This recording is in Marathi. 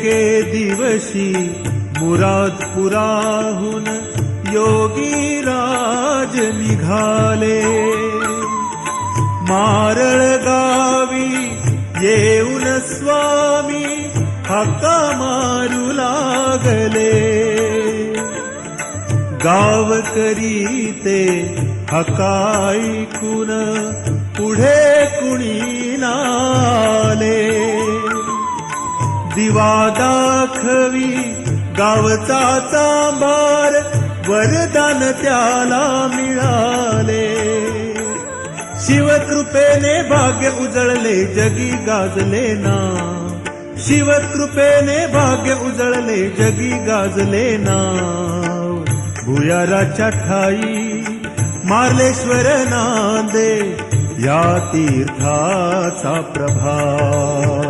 एके दिवशी मुरादपुराहून योगी राज निघाले. मारळ गावी येऊन स्वामी हाका मारू लागले. गावकरी ते हाका ऐकून पुढे कुणी नाले. दिवा दाखवी गावचा चांभार वरदान त्याला मिळाले. शिवकृपेने भाग्य उजळले जगी गाजले ना. शिवकृपेने भाग्य उजळले जगी गाजले ना. भुयाराच्या ठाई मार्लेश्वर नांदे या तीर्थाचा प्रभाव.